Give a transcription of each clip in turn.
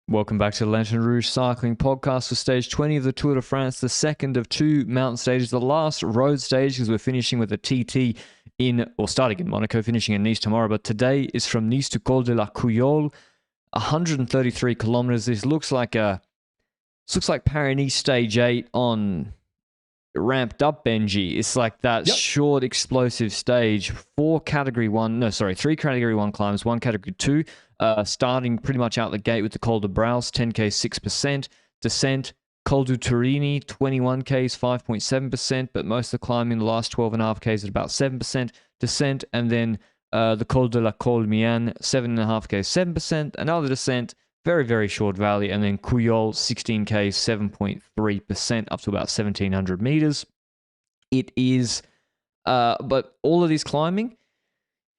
Welcome back to the Lanterne Rouge Cycling Podcast for stage 20 of the Tour de France, the second of two mountain stages, the last road stage because we're finishing with a TT starting in Monaco, finishing in Nice tomorrow. But today is from Nice to Col de la Couillole, 133 kilometers. This looks like Paris-Nice stage 8 on ramped up Benji. It's like that short explosive stage. Three category 1 climbs, one category 2. Starting pretty much out the gate with the Col de Braus, 10k 6%, descent, Col du Turini, 21k's 5.7%, but most of the climbing the last 12.5k's at about 7%, descent, and then the Col de la Colmiane, 7.5k 7%, another descent, very, very short valley, and then Couillole, 16k 7.3%, up to about 1700 meters. It is, but all of this climbing,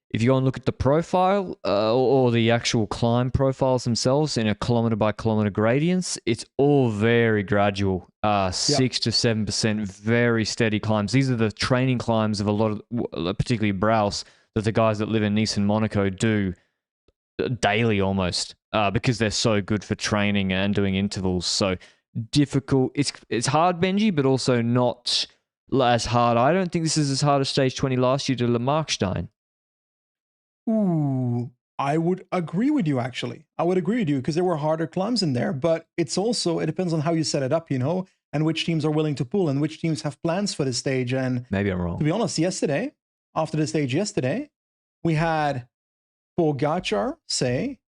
if you go and look at the profile or the actual climb profiles themselves in a kilometer by kilometer gradients, it's all very gradual, 6 to 7%, very steady climbs. These are the training climbs of a lot of, particularly Braus, that the guys that live in Nice and Monaco do daily almost, because they're so good for training and doing intervals. So difficult. It's hard, Benji, but also not as hard. I don't think this is as hard as stage 20 last year to Le Markstein. Ooh, I would agree with you, actually. I would agree with you because there were harder climbs in there, but it depends on how you set it up, and which teams are willing to pull and which teams have plans for this stage. And maybe I'm wrong. To be honest, after the stage yesterday, we had Pogacar say,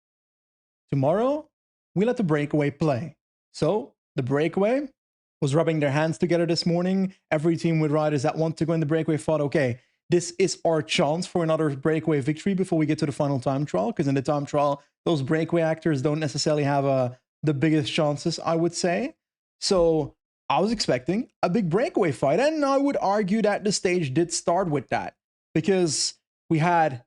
tomorrow we let the breakaway play. So the breakaway was rubbing their hands together this morning. Every team with riders that want to go in the breakaway thought, okay, this is our chance for another breakaway victory before we get to the final time trial, because in the time trial, those breakaway actors don't necessarily have the biggest chances, I would say. So I was expecting a big breakaway fight, and I would argue that the stage did start with that, because we had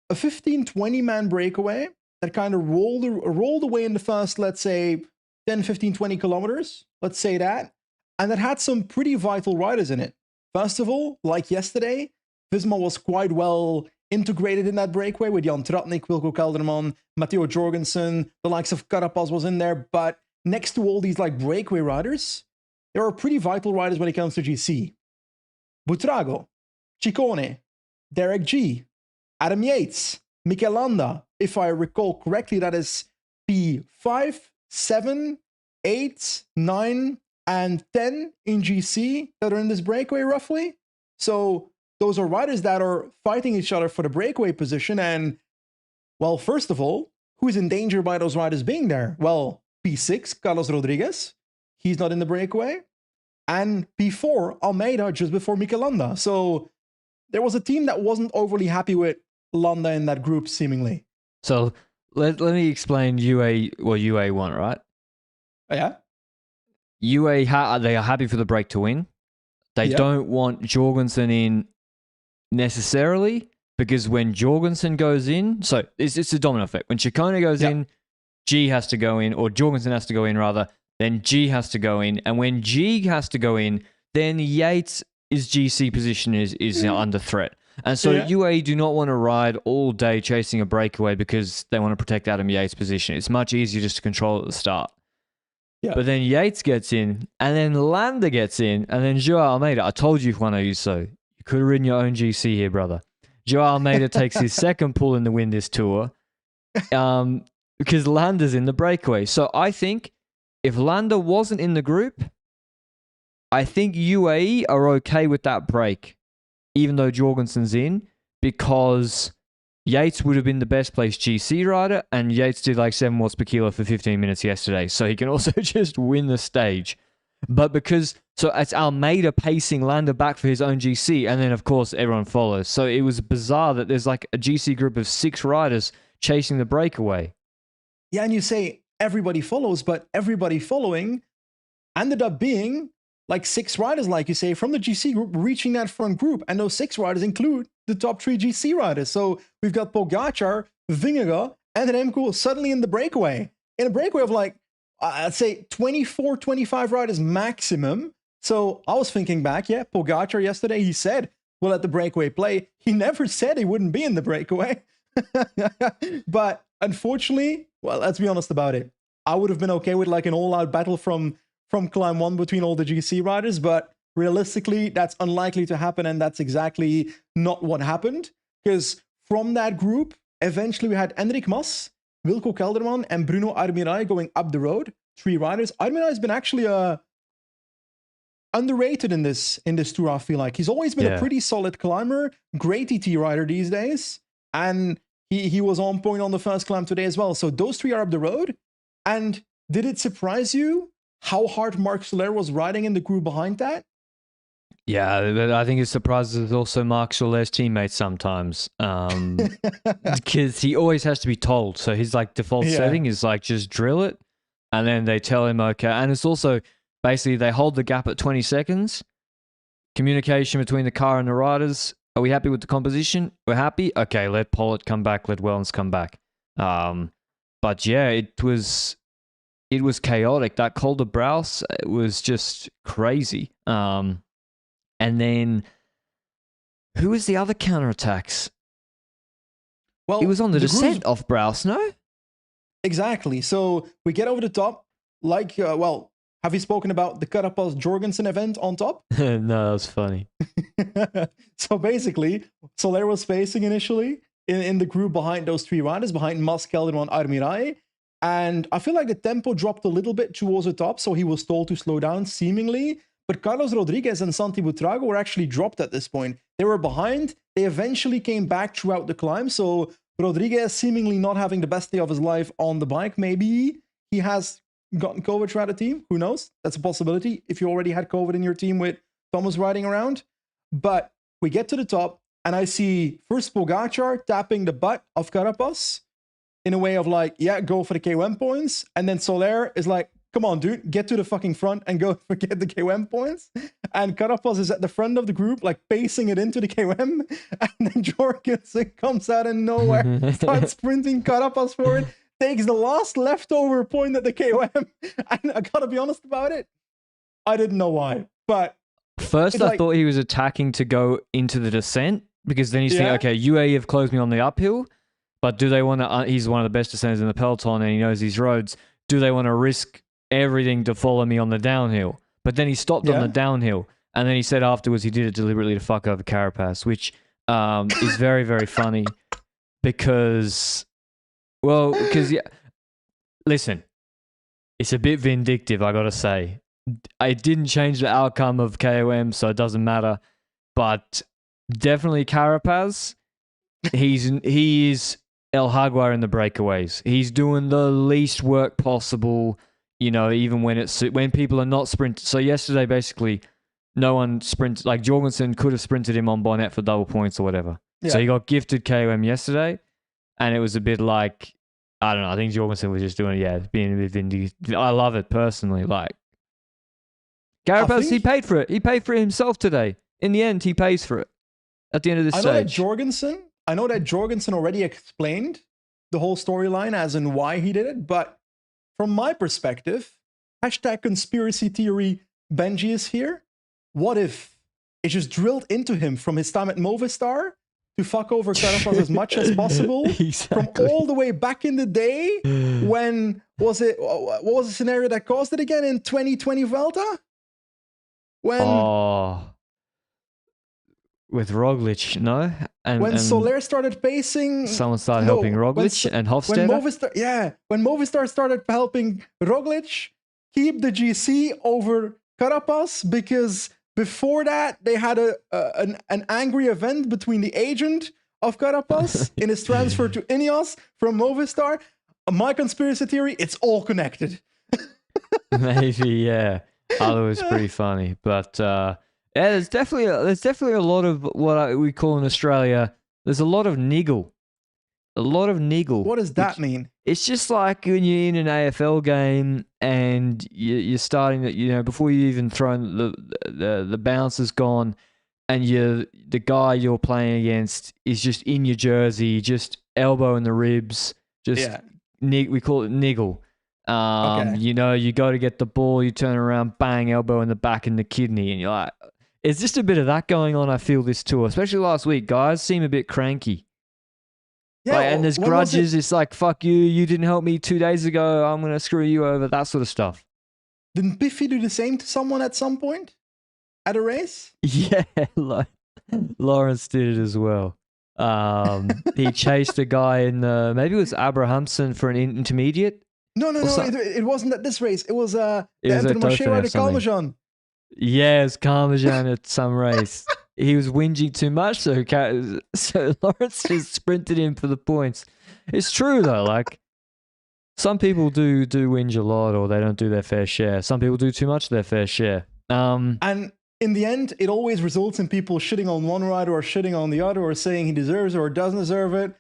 a 15-20 man breakaway that kind of rolled away in the first, let's say, 10, 15, 20 kilometers, let's say that, and that had some pretty vital riders in it. First of all, like yesterday, Visma was quite well integrated in that breakaway with Jan Tratnik, Wilco Kelderman, Matteo Jorgensen, the likes of Carapaz was in there. But next to all these like breakaway riders, there are pretty vital riders when it comes to GC. Butrago, Ciccone, Derek G, Adam Yates, Mikel Landa. If I recall correctly, that is P5, 7, 8, 9, and 10 in GC that are in this breakaway roughly. So those are riders that are fighting each other for the breakaway position. And, well, first of all, who's in danger by those riders being there? Well, P6, Carlos Rodriguez, he's not in the breakaway. And P4, Almeida, just before Mikel Landa. So there was a team that wasn't overly happy with Landa in that group, seemingly. So let me explain UA want, right? Oh, yeah? UA, they are happy for the break to win. They don't want Jorgensen in necessarily, because when Jorgensen goes in, so it's a domino effect. When Ciccone goes in, G has to go in, or Jorgensen has to go in rather, then G has to go in. And when G has to go in, then Yates' GC position is under threat. And so UAE do not want to ride all day chasing a breakaway because they want to protect Adam Yates' position. It's much easier just to control at the start. Yeah. But then Yates gets in, and then Landa gets in, and then Joao Almeida. I told you, Juan Ayuso, you could have ridden your own GC here, brother. Joao Almeida takes his second pull in the win this tour, because Landa's in the breakaway. So I think if Landa wasn't in the group, I think UAE are okay with that break, even though Jorgensen's in, because Yates would have been the best placed GC rider, and Yates did like 7 watts per kilo for 15 minutes yesterday, so he can also just win the stage. But so it's Almeida pacing Landa back for his own GC, and then of course everyone follows. So it was bizarre that there's like a GC group of 6 riders chasing the breakaway. Yeah, and you say everybody follows, but everybody following ended up being like 6 riders, like you say, from the GC group reaching that front group. And those 6 riders include the top 3 GC riders. So we've got Pogacar, Vingegaard, and Remco suddenly in the breakaway. In a breakaway of like, I'd say 24, 25 riders maximum. So I was thinking back, Pogacar yesterday, he said, we'll let the breakaway play. He never said he wouldn't be in the breakaway. But unfortunately, well, let's be honest about it. I would have been okay with like an all-out battle from climb one between all the GC riders, but realistically, that's unlikely to happen, and that's exactly not what happened. Because from that group, eventually we had Enric Mas, Wilco Kelderman, and Bruno Armirail going up the road. 3 riders. Armirail has been actually underrated in this tour, I feel like. He's always been a pretty solid climber, great ET rider these days, and he was on point on the first climb today as well. So those 3 are up the road. And did it surprise you how hard Marc Soler was riding in the crew behind that? Yeah, but I think it surprises also Marc Soler's teammates sometimes, because he always has to be told. So his like default setting is like just drill it, and then they tell him okay. And it's also basically they hold the gap at 20 seconds. Communication between the car and the riders. Are we happy with the composition? We're happy. Okay, let Pollitt come back. Let Wellens come back. But yeah, it was chaotic. That Col de Braus, it was just crazy. And then, who was the other counterattacks? Well, it was on the descent off Braus, no? Exactly. So we get over the top. Like, have you spoken about the Carapaz Jorgensen event on top? No, that was funny. So basically, Soler was facing initially in the group behind those 3 riders, behind Mas, Kelderman, Armirail. And I feel like the tempo dropped a little bit towards the top, so he was told to slow down, seemingly. But Carlos Rodriguez and Santi Buitrago were actually dropped at this point. They were behind. They eventually came back throughout the climb. So Rodriguez seemingly not having the best day of his life on the bike. Maybe he has gotten COVID throughout the team. Who knows? That's a possibility if you already had COVID in your team with Thomas riding around. But we get to the top, and I see first Pogacar tapping the butt of Carapaz in a way of like, yeah, go for the KOM points. And then Soler is like, come on, dude, get to the fucking front and go forget the KOM points. And Carapaz is at the front of the group, like pacing it into the KOM. And then Jorgensen comes out of nowhere, starts sprinting Carapaz for it, takes the last leftover point at the KOM. And I gotta be honest about it, I didn't know why. But first I thought he was attacking to go into the descent, because then he's thinking, okay, UAE have closed me on the uphill, but do they want to, he's one of the best descenders in the peloton and he knows these roads, do they want to risk everything to follow me on the downhill? But then he stopped on the downhill, and then he said afterwards he did it deliberately to fuck over Carapaz, which is very, very funny because listen, it's a bit vindictive, I gotta say. It didn't change the outcome of KOM, so it doesn't matter. But definitely Carapaz, he is El Jaguar in the breakaways. He's doing the least work possible. You know, even when people are not sprinting. So yesterday, basically, no one sprinted. Like Jorgensen could have sprinted him on Bonnet for double points or whatever. Yeah. So he got gifted KOM yesterday, and it was a bit like, I don't know. I think Jorgensen was just doing being a bit vindictive. I love it personally. Like Carapaz, he paid for it. He paid for it himself today. In the end, he pays for it. At the end of this stage, I know that Jorgensen already explained the whole storyline as in why he did it, but from my perspective, #conspiracy theory Benji is here. What if it just drilled into him from his time at Movistar to fuck over Carapaz as much as possible? From all the way back in the day when, what was the scenario that caused it again in 2020 Vuelta? With Roglic, no? When Soler started pacing... Someone started helping Roglic and Hofstadter? When Movistar started helping Roglic keep the GC over Carapaz, because before that, they had an angry event between the agent of Carapaz in his transfer to Ineos from Movistar. My conspiracy theory, it's all connected. Maybe, yeah. I thought it was pretty funny, but... yeah, there's definitely a lot of what we call in Australia. There's a lot of niggle. A lot of niggle. What does that mean? It's just like when you're in an AFL game and you're starting that, before you even throw the bounce is gone, and the guy you're playing against is just in your jersey, just elbow in the ribs, we call it niggle. Okay. You go to get the ball, you turn around, bang, elbow in the back and the kidney, and you're like, it's just a bit of that going on, I feel, this tour. Especially last week. Guys seem a bit cranky. Yeah, Like, and there's when was it? grudges. It's like, fuck you. You didn't help me 2 days ago. I'm gonna screw you over. That sort of stuff. Didn't Biffy do the same to someone at some point at a race? Yeah, like Lawrence did it as well. He chased a guy in maybe it was Abrahamson for an intermediate. No, Or it wasn't at this race. It was the It was at Intermarché Dauphiné or rider something. Calmejean. Yes, Parmesan at some race. He was whinging too much, so Lawrence just sprinted in for the points. It's true though, like some people do whinge a lot, or they don't do their fair share. Some people do too much of their fair share. And in the end, it always results in people shitting on one rider or shitting on the other, or saying he deserves it or doesn't deserve it.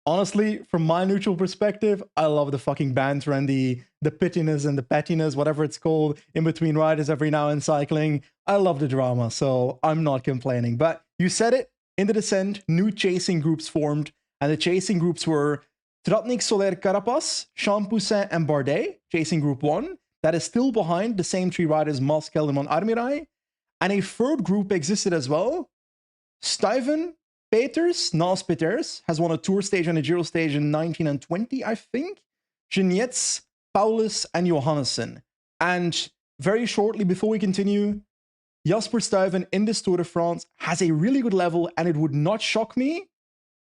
Honestly, from my neutral perspective, I love the fucking banter and the pittiness and the pettiness, whatever it's called, in between riders every now in cycling. I love the drama, so I'm not complaining. But you said it, in the descent, new chasing groups formed, and the chasing groups were Tratnik, Soler, Carapaz, Champoussin, and Bardet, chasing group 1. That is still behind the same 3 riders, Mas, Kelderman, Armirai. And a third group existed as well. Stuyven, Peters, Nas Peters, has won a Tour stage and a Giro stage in 19 and 20, I think. Genietz, Paulus, and Johannessen. And very shortly before we continue, Jasper Stuyven in this Tour de France has a really good level, and it would not shock me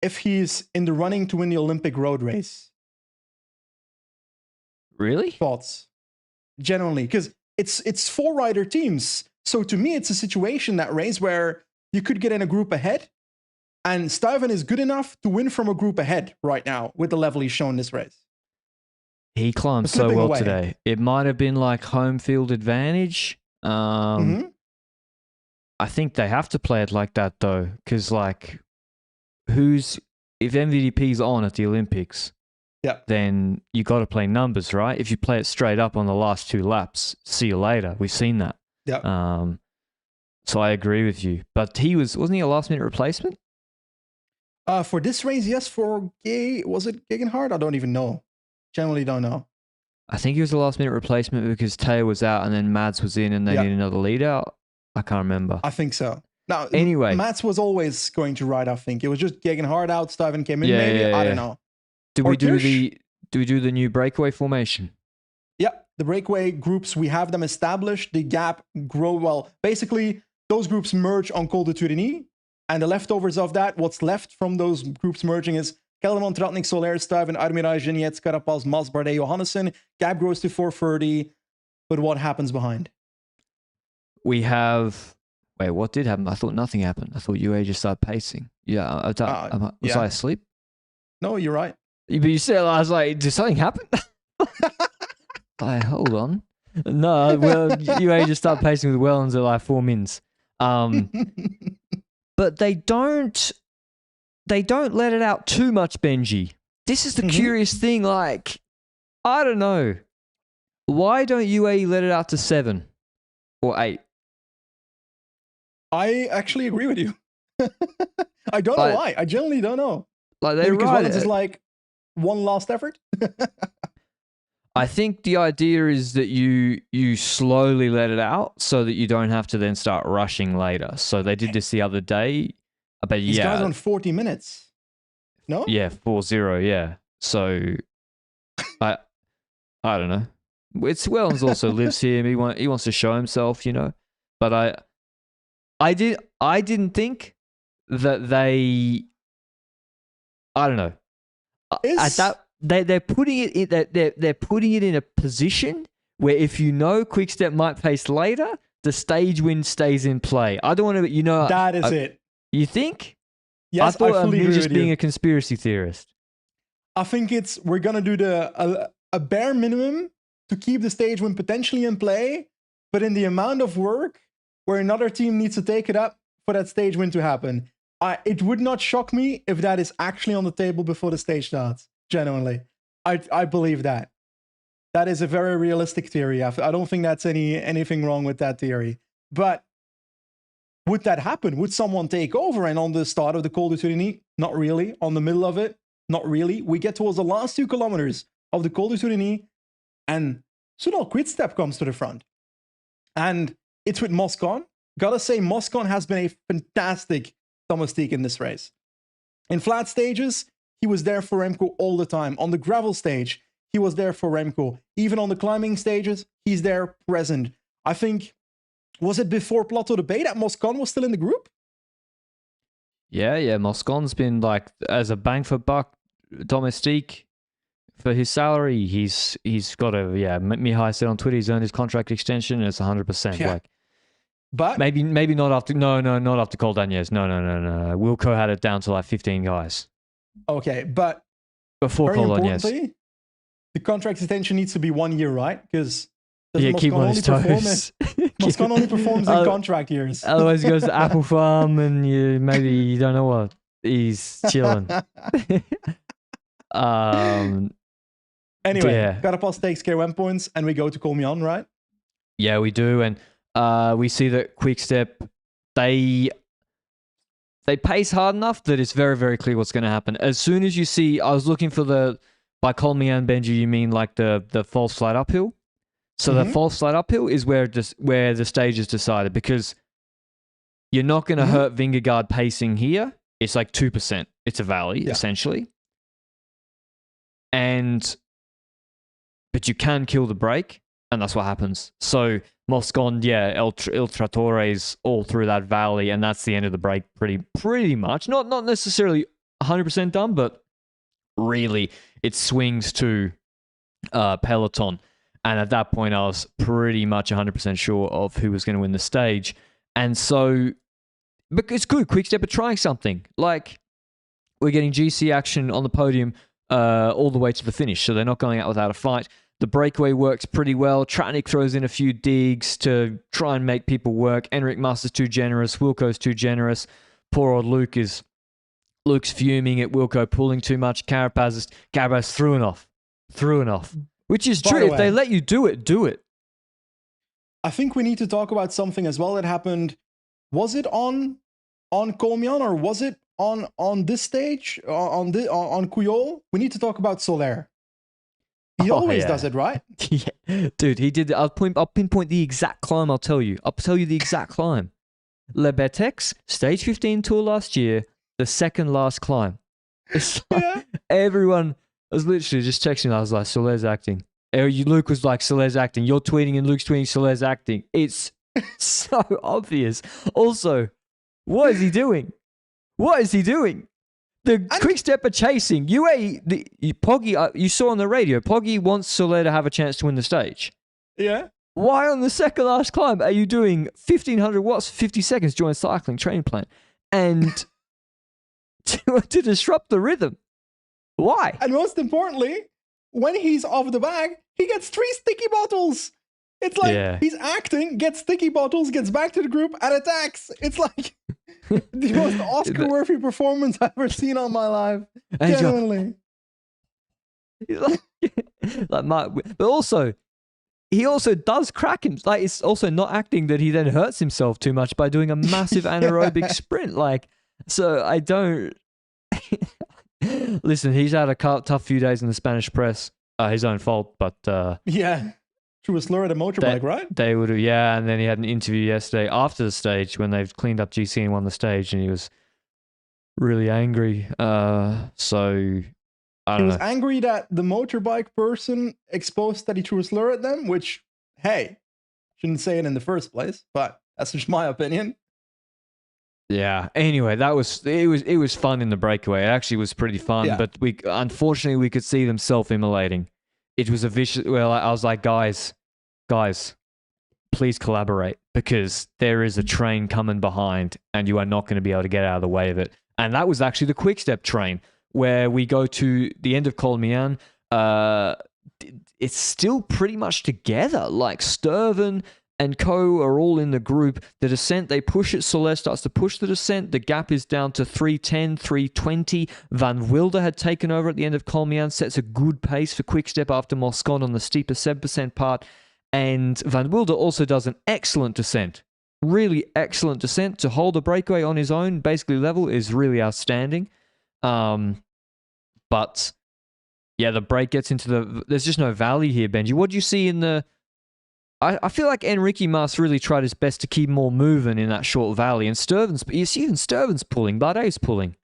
if he's in the running to win the Olympic road race. Really? Thoughts? Genuinely, because it's 4-rider teams. So to me, it's a situation, that race, where you could get in a group ahead, and Stuyven is good enough to win from a group ahead right now with the level he's shown this race. He climbed so well today. It might have been like home field advantage. I think they have to play it like that though, because like, if MVDP's on at the Olympics, then you got to play numbers, right? If you play it straight up on the last 2 laps, see you later. We've seen that. Yeah. So I agree with you. But wasn't he a last minute replacement? For this race, yes. For was it Gegenhardt? I don't even know. Generally don't know. I think he was a last minute replacement because Taylor was out and then Mads was in and they need another lead out. I can't remember. I think so. Now, anyway, Mads was always going to ride, I think. It was just Gegenhardt out, Stuyven came in, maybe. I don't know. Do we do the new breakaway formation? Yeah, the breakaway groups, we have them established. The gap grow well. Basically, those groups merge on Col de Turini, and the leftovers of that, what's left from those groups merging is Kelderman, Tratnik, Soler, Stuyven, Armirai, Genietz, Carapaz, Mas, Bardet, Johannessen. Gap grows to 430. But what happens behind? We have... Wait, what did happen? I thought nothing happened. I thought UA just started pacing. Yeah, was I asleep? No, you're right. But you said, I was like, did something happen? Hold on. No, well, UA just started pacing with Wellens at like 4 mins. But they don't let it out too much, Benji. This is the curious thing. Like, I don't know. Why don't UAE let it out to 7 or 8? I actually agree with you. I don't know why. I genuinely don't know. Like, they because Wellens is like one last effort. I think the idea is that you slowly let it out so that you don't have to then start rushing later. So they did this the other day. But These guys are on 40 minutes. No? Yeah, 4-0, yeah. So I don't know. It's Wellens also lives here. He wants to show himself, you know. But I didn't think that they, I don't know. They're putting it in they're putting it in a position where if you know Quickstep might pace later, the stage win stays in play. I don't want to, you know. That is it. You think? Yes, I thought I fully me agree just with being you. a conspiracy theorist. I think we're gonna do a bare minimum to keep the stage win potentially in play, but in the amount of work where another team needs to take it up for that stage win to happen. It would not shock me if that is actually on the table before the stage starts. Genuinely, I believe that. That is a very realistic theory. I don't think that's anything wrong with that theory. But would that happen? Would someone take over? And on the start of the Col de Turini, not really. On the middle of it, not really. We get towards the last 2 kilometers of the Col de Turini, and Soudal Quickstep comes to the front. And it's with Moscon. Gotta say, Moscon has been a fantastic domestique in this race. In flat stages, he was there for Remco all the time. On the gravel stage, he was there for Remco. Even on the climbing stages, he's there present. I think, was it before Plateau de Bay that Moscon was still in the group? Yeah. Moscon's been like, as a bang for buck domestique for his salary, he's got a, Mihai said on Twitter, he's earned his contract extension, and it's 100%. Yeah. Like, but maybe not after, not after Col d'Agnès. No. Wilco had it down to like 15 guys. Okay, but before very Col d'Agnès. importantly, the contract extension needs to be 1 year, right? Because keep on his toes. Moscon only performs in contract years. Otherwise, he goes to Apple Farm, and you don't know what. He's chilling. Anyway, Carapaz takes KOM points, and we go to Colmian, right? Yeah, we do, and we see that Quick-Step, they pace hard enough that it's very, very clear what's going to happen. As soon as you see, I was looking for by Colmian, Benji, you mean like the false flat uphill? So the false flat uphill is where the stage is decided, because you're not going to hurt Vingegaard pacing here. It's like 2%. It's a valley, essentially. But you can kill the break, and that's what happens. So Moscon, El Trattore is all through that valley, and that's the end of the break pretty much. Not necessarily 100% done, but really it swings to Peloton. And at that point, I was pretty much 100% sure of who was going to win the stage. And so, but it's good. Quick-Step are trying something. Like, we're getting GC action on the podium all the way to the finish, so they're not going out without a fight. The breakaway works pretty well. Tratnik throws in a few digs to try and make people work. Enric Mas is too generous. Wilco's too generous. Poor old Luke's fuming at Wilco pulling too much. Carapaz through and off. Which is true. If they let you do it, do it. I think we need to talk about something as well that happened. Was it on Colmian, or was it on this stage, on Cuyol? We need to talk about Soler. He always does it, right? Yeah. Dude, he did. I'll pinpoint the exact climb. I'll tell you the exact climb. Le Betex, stage 15 tour last year, the second last climb. It's like everyone. I was literally just texting. I was like, Soler's acting. Luke was like, Soler's acting. You're tweeting and Luke's tweeting, Soler's acting. It's so obvious. Also, what is he doing? The Quick-Step are chasing. Poggy, you saw on the radio, Poggy wants Soler to have a chance to win the stage. Yeah. Why on the second last climb are you doing 1,500 watts, 50 seconds during cycling training plan? And to disrupt the rhythm. Why? And most importantly, when he's off the bag, he gets 3 sticky bottles. It's like he's acting, gets sticky bottles, gets back to the group, and attacks. It's like the most Oscar-worthy performance I've ever seen on my life. Genuinely. But also, he also does crack him. Like, it's also not acting that he then hurts himself too much by doing a massive anaerobic sprint. Like, so I don't... Listen, he's had a tough few days in the Spanish press. His own fault, but... Threw a slur at a motorbike, right? They would have, and then he had an interview yesterday after the stage when they've cleaned up GC and won the stage, and he was really angry. So, I don't know. He was angry that the motorbike person exposed that he threw a slur at them, which, hey, shouldn't say it in the first place, but that's just my opinion. Yeah. Anyway, it was fun in the breakaway. It actually was pretty fun, but unfortunately we could see them self-immolating. It was a vicious. Well, I was like, guys, please collaborate, because there is a train coming behind, and you are not going to be able to get out of the way of it. And that was actually the Quick-Step train, where we go to the end of Colmian. It's still pretty much together. Like, Sturven and Co are all in the group. The descent, they push it. Soler starts to push the descent. The gap is down to 310, 320. Van Wilder had taken over at the end of Colmian, sets a good pace for Quick-Step after Moscon on the steeper 7% part. And Van Wilder also does an excellent descent. Really excellent descent. To hold a breakaway on his own, basically level, is really outstanding. But yeah, the break gets into there's just no valley here, Benji. What do you see in the... I feel like Enrique Mas really tried his best to keep more moving in that short valley, and you see even Sturven's pulling, Bardet's pulling.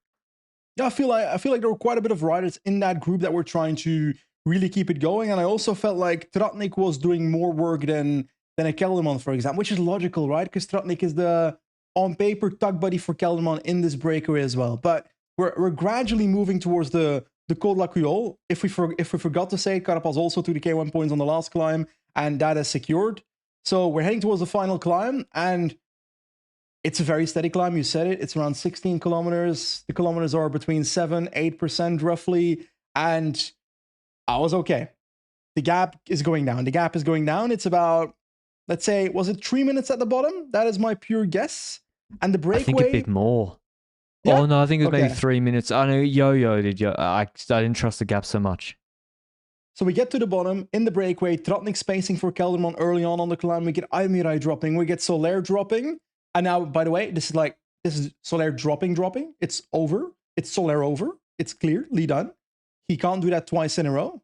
Yeah, I feel like there were quite a bit of riders in that group that were trying to really keep it going, and I also felt like Tratnik was doing more work than a Kelderman, for example, which is logical, right? Because Tratnik is the on paper tug buddy for Kelderman in this breakaway as well. But we're gradually moving towards the Col de la Cuyolle. If we forgot to say, Carapaz also took the K1 points on the last climb, and that is secured. So we're heading towards the final climb, and it's a very steady climb. You said it. It's around 16 kilometers. The kilometers are between 7-8% roughly. And I was okay. The gap is going down. The gap is going down. It's about, let's say, was it 3 minutes at the bottom? That is my pure guess. And the breakaway, I think a bit more. Yeah? Oh no, I think it was Okay. maybe 3 minutes. I know Yo-Yo did. I didn't trust the gap so much. So we get to the bottom in the breakaway. Tratnik spacing for Kelderman early on the climb. We get Aymirai dropping. We get Soler dropping. And now, by the way, this is Soler dropping. It's over. It's Soler over. It's clearly done. He can't do that twice in a row.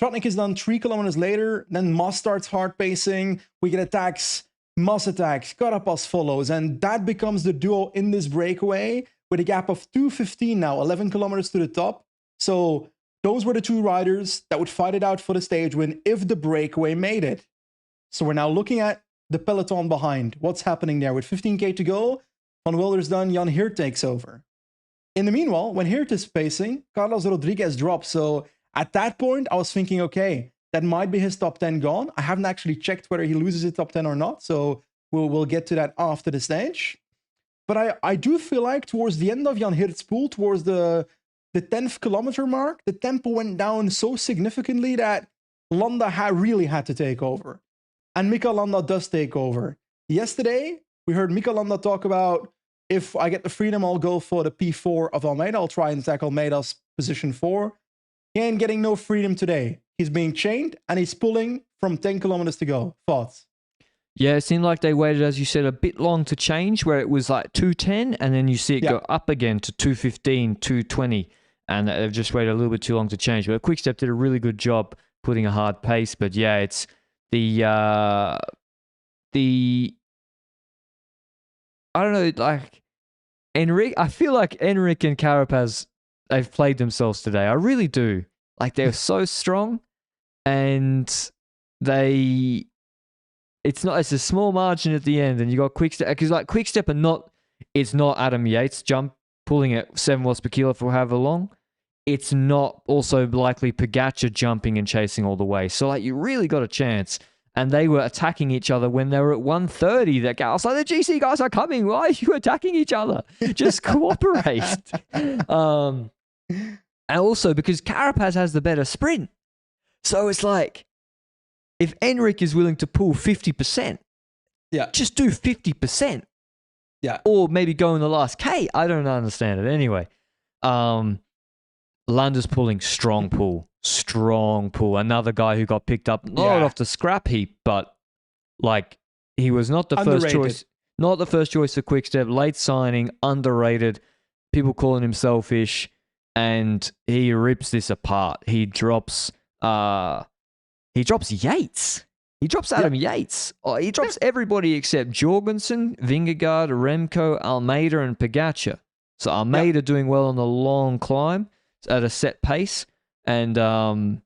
Tratnik is done 3 kilometers later. Then Mas starts hard pacing. We get attacks. Mas attacks. Carapaz follows. And that becomes the duo in this breakaway with a gap of 2:15 now, 11 kilometers to the top. So those were the two riders that would fight it out for the stage win if the breakaway made it. So we're now looking at the peloton behind. What's happening there? With 15k to go, Van Wilder's done, Jan Hirt takes over. In the meanwhile, when Hirt is pacing, Carlos Rodriguez drops. So at that point, I was thinking, okay, that might be his top 10 gone. I haven't actually checked whether he loses his top 10 or not. So we'll get to that after the stage. But I do feel like towards the end of Jan Hirt's pool, towards the 10th kilometer mark, the tempo went down so significantly that Landa really had to take over. And Mika Landa does take over. Yesterday, we heard Mika Landa talk about, if I get the freedom, I'll go for the P4 of Almeida. I'll try and tackle Almeida's position 4. He ain't getting no freedom today. He's being chained, and he's pulling from 10 kilometers to go. Thoughts? Yeah, it seemed like they waited, as you said, a bit long to change, where it was like 2:10, and then you see it go up again to 2:15, 2:20, and they've just waited a little bit too long to change. But Quickstep did a really good job putting a hard pace. But yeah, it's the I don't know, like Enric. I feel like Enric and Carapaz, they've played themselves today. I really do. Like, they're so strong, and it's a small margin at the end, and you got Quickstep, because like Quickstep it's not Adam Yates pulling at 7 watts per kilo for however long. It's not also likely Pogačar jumping and chasing all the way. So like, you really got a chance. And they were attacking each other when they were at 1:30. I was like, the GC guys are coming. Why are you attacking each other? Just cooperate. And also because Carapaz has the better sprint. So it's like, if Enric is willing to pull 50%, just do 50%. Yeah. Or maybe go in the last K. I don't understand it. Anyway, Landa's pulling strong pull. Another guy who got picked up, not off the scrap heap, but like, he was not the Underrated. first choice. Not the first choice for Quickstep. Late signing, underrated. People calling him selfish, and he rips this apart. He drops Yates. He drops Adam Yates. Oh, he drops everybody except Jorgensen, Vingegaard, Remco, Almeida, and Pogačar. So Almeida doing well on the long climb at a set pace. And Landa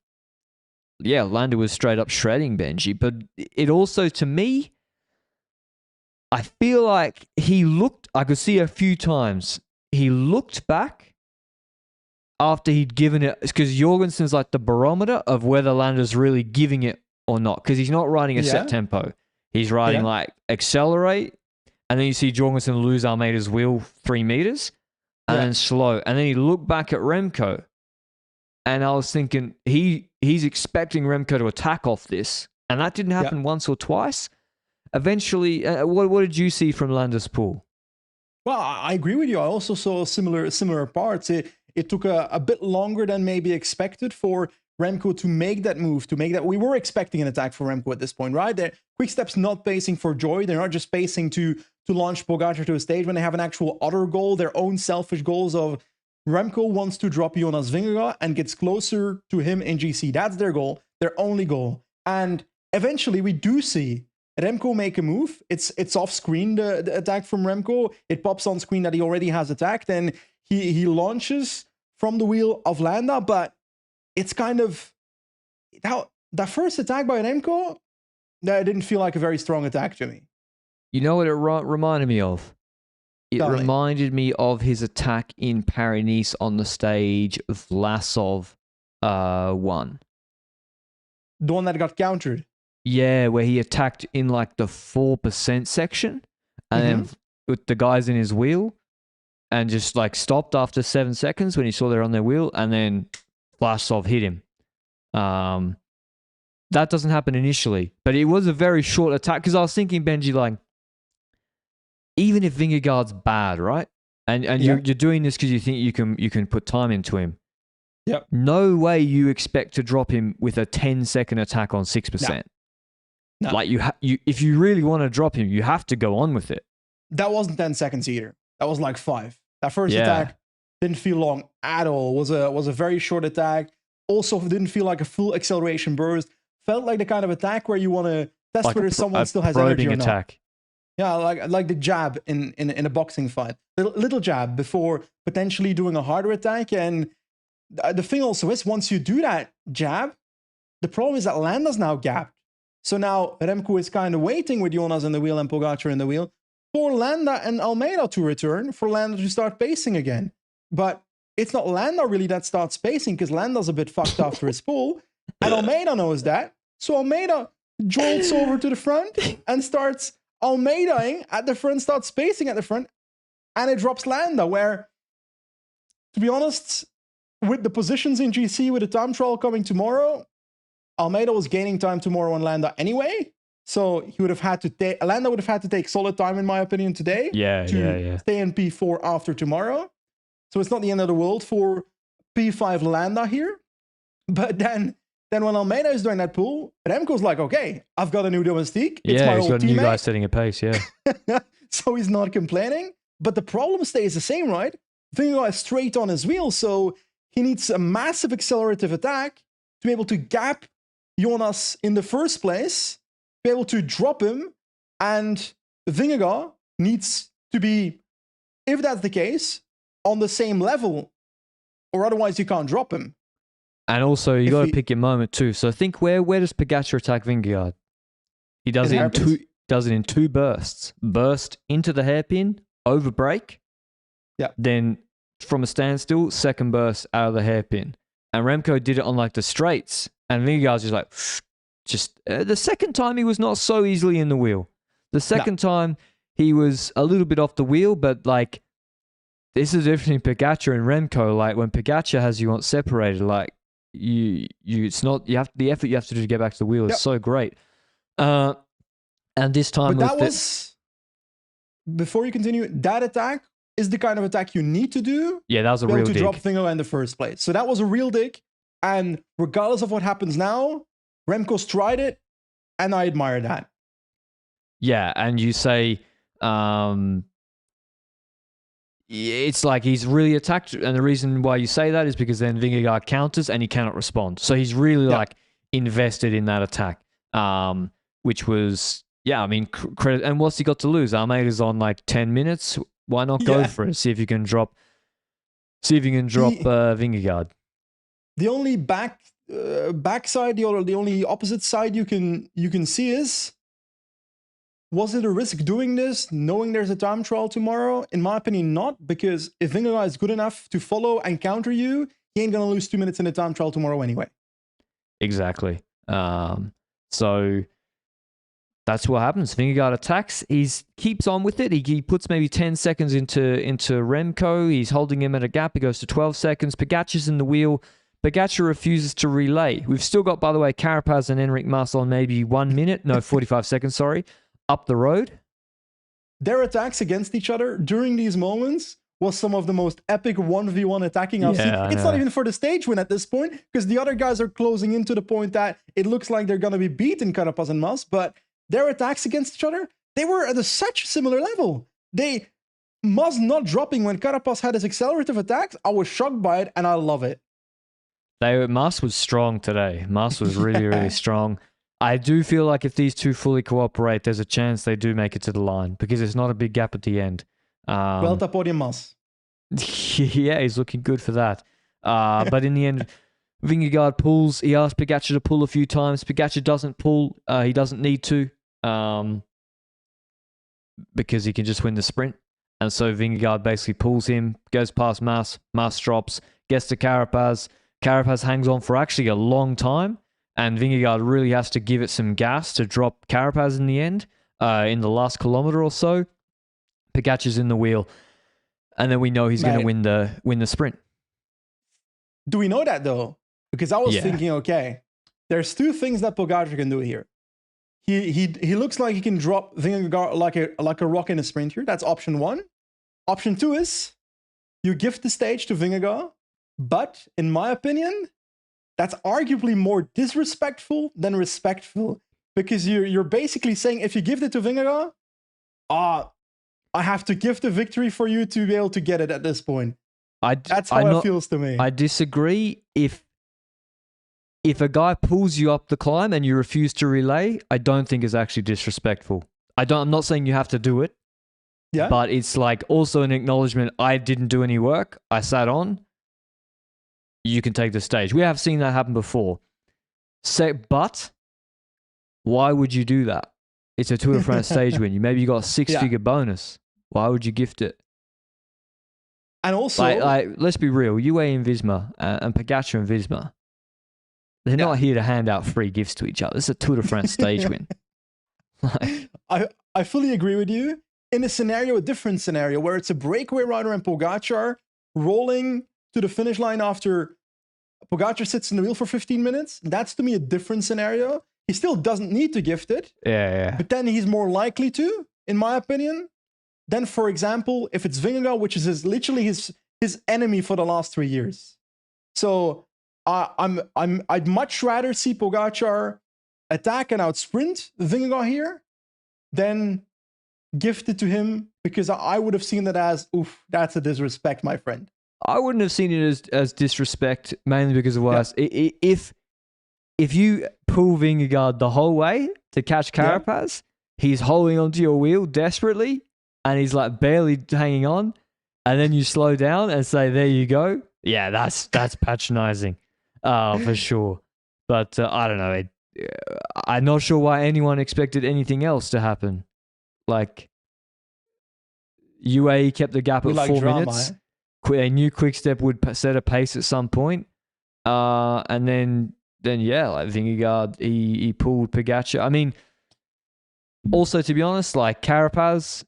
was straight up shredding Benji. But it also, to me, I feel like I could see a few times, he looked back after he'd given it, because Jorgensen's like the barometer of whether Landa's really giving it or not, because he's not riding a set tempo. He's riding like accelerate, and then you see Jorgensen lose Almeida's wheel 3 meters, and then slow. And then he looked back at Remco, and I was thinking, he's expecting Remco to attack off this, and that didn't happen once or twice. Eventually, what did you see from Landa's pool? Well, I agree with you. I also saw similar parts. It took a bit longer than maybe expected for Remco to make that move, we were expecting an attack for Remco at this point, right? Quickstep's not pacing for joy. They're not just pacing to launch Pogačar to a stage when they have an actual other goal, their own selfish goals of Remco wants to drop Jonas Vingegaard and gets closer to him in GC. That's their goal, their only goal. And eventually we do see Remco make a move. It's off screen, the attack from Remco. It pops on screen that he already has attacked, and he launches from the wheel of Landa, but it's kind of that first attack by Remco, that didn't feel like a very strong attack to me. You know what it reminded me of? It Tell me. reminded me of his attack in Paris-Nice on the stage Vlasov won. The one that got countered. Yeah, where he attacked in like the 4% section and then with the guys in his wheel and just like stopped after 7 seconds when he saw they're on their wheel and then Vlasov hit him. That doesn't happen initially, but it was a very short attack because I was thinking, Benji, like, even if Vingegaard's bad, right? And you're doing this because you think you can put time into him. Yep. No way you expect to drop him with a 10-second attack on 6%. No. Like you if you really want to drop him, you have to go on with it. That wasn't 10 seconds either. That was like 5. That first attack didn't feel long at all. Was a very short attack. Also didn't feel like a full acceleration burst. Felt like the kind of attack where you want to test like whether someone still has energy or not. Yeah, like the jab in a boxing fight. Little jab before potentially doing a harder attack. And the thing also is, once you do that jab, the problem is that Landa's now gapped. So now Remco is kind of waiting with Jonas in the wheel and Pogacar in the wheel for Landa and Almeida to return, for Landa to start pacing again. But it's not Landa really that starts pacing because Landa's a bit fucked after his pull. And Almeida knows that. So Almeida jolts over to the front and starts Almeidaing at the front, starts spacing at the front, and it drops Landa, where, to be honest, with the positions in GC, with the time trial coming tomorrow, Almeida was gaining time tomorrow on Landa anyway. So he would have had to Landa would have had to take solid time, in my opinion, today. To stay in P4 after tomorrow. So it's not the end of the world for P5 Landa here. But then when Almeida is doing that pull, Remco's like, okay, I've got a new domestique. It's my he's old got a new guy setting a pace, So he's not complaining. But the problem stays the same, right? Vingegaard is straight on his wheel, so he needs a massive accelerative attack to be able to gap Jonas in the first place, be able to drop him, and Vingegaard needs to be, if that's the case, on the same level, or otherwise you can't drop him. And also, you got to pick your moment too. So think, where does Pogacar attack Vingegaard? He does it in two bursts. Burst into the hairpin, over brake. Yeah. Then from a standstill, second burst out of the hairpin. And Remco did it on like the straights. And Vingegaard's just like, the second time he was not so easily in the wheel. The second time he was a little bit off the wheel, but like, this is the difference between Pogacar and Remco. Like when Pogacar has you on separated, like it's not, the effort you have to do to get back to the wheel is so great. And this time, but that was, before you continue, that attack is the kind of attack you need to do. Yeah, that was a real dig. To drop Vingegaard in the first place. So that was a real dig. And regardless of what happens now, Remco's tried it, and I admire that. Yeah, and you say, it's like he's really attacked, and the reason why you say that is because then Vingegaard counters and he cannot respond. So he's really like invested in that attack, which was, I mean, credit. And what's he got to lose? Almeida's on like 10 minutes. Why not go for it? See if you can drop Vingegaard. The only backside, the only opposite side you can see is, was it a risk doing this, knowing there's a time trial tomorrow? In my opinion, not, because if Vingegaard is good enough to follow and counter you, he ain't going to lose 2 minutes in the time trial tomorrow anyway. Exactly. So that's what happens. Vingegaard attacks. He keeps on with it. He puts maybe 10 seconds into Remco. He's holding him at a gap. He goes to 12 seconds. Pogacar's in the wheel. Pogacar refuses to relay. We've still got, by the way, Carapaz and Enric Mas on maybe 1 minute. No, 45 seconds, sorry. Up the road. Their attacks against each other during these moments was some of the most epic 1v1 attacking I've seen. It's not even for the stage win at this point, because the other guys are closing in to the point that it looks like they're going to be beaten, Carapaz and Mas, but their attacks against each other, they were at such similar level. Mas not dropping when Carapaz had his accelerative attacks, I was shocked by it, and I love it. Mas was strong today. Mas was really, really strong. I do feel like if these two fully cooperate, there's a chance they do make it to the line, because it's not a big gap at the end. Vuelta podium Mas. Yeah, he's looking good for that. But in the end, Vingegaard pulls. He asks Pogacar to pull a few times. Pogacar doesn't pull. He doesn't need to because he can just win the sprint. And so Vingegaard basically pulls him, goes past Mas. Mas drops, gets to Carapaz. Carapaz hangs on for actually a long time. And Vingegaard really has to give it some gas to drop Carapaz in the end, in the last kilometer or so. Pogacar's in the wheel. And then we know he's going to win the sprint. Do we know that, though? Because I was thinking, okay, there's two things that Pogacar can do here. He looks like he can drop Vingegaard like a rock in a sprint here. That's option one. Option two is you give the stage to Vingegaard, but in my opinion, that's arguably more disrespectful than respectful, because you're basically saying if you give it to Vingegaard, I have to give the victory for you to be able to get it at this point. That's how it feels to me. I disagree. If a guy pulls you up the climb and you refuse to relay, I don't think is actually disrespectful. I'm not saying you have to do it. Yeah. But it's like also an acknowledgement, I didn't do any work. I sat on. You can take the stage. We have seen that happen before. But why would you do that? It's a Tour de France stage win. Maybe you got a six-figure bonus. Why would you gift it? And also, let's be real. UAE and Visma and Pogacar and Visma, they're not here to hand out free gifts to each other. It's a Tour de France stage win. I fully agree with you. In a different scenario, where it's a breakaway rider and Pogacar rolling to the finish line after Pogacar sits in the wheel for 15 minutes, that's to me a different scenario. He still doesn't need to gift it. Yeah. But then he's more likely to, in my opinion. Then, for example, if it's Vingegaard, which is literally his enemy for the last 3 years. So I'd much rather see Pogacar attack and outsprint Vingegaard here than gift it to him, because I would have seen that as, oof, that's a disrespect, my friend. I wouldn't have seen it as disrespect, mainly because of what if you pull Vingegaard the whole way to catch Carapaz, he's holding onto your wheel desperately, and he's like barely hanging on, and then you slow down and say, there you go. Yeah, that's patronizing, for sure. But I don't know. I'm not sure why anyone expected anything else to happen. Like, UAE kept the gap at 4 minutes. They knew Quickstep would set a pace at some point. And then like Vingegaard, he pulled Pogacar. I mean, also, to be honest, like Carapaz,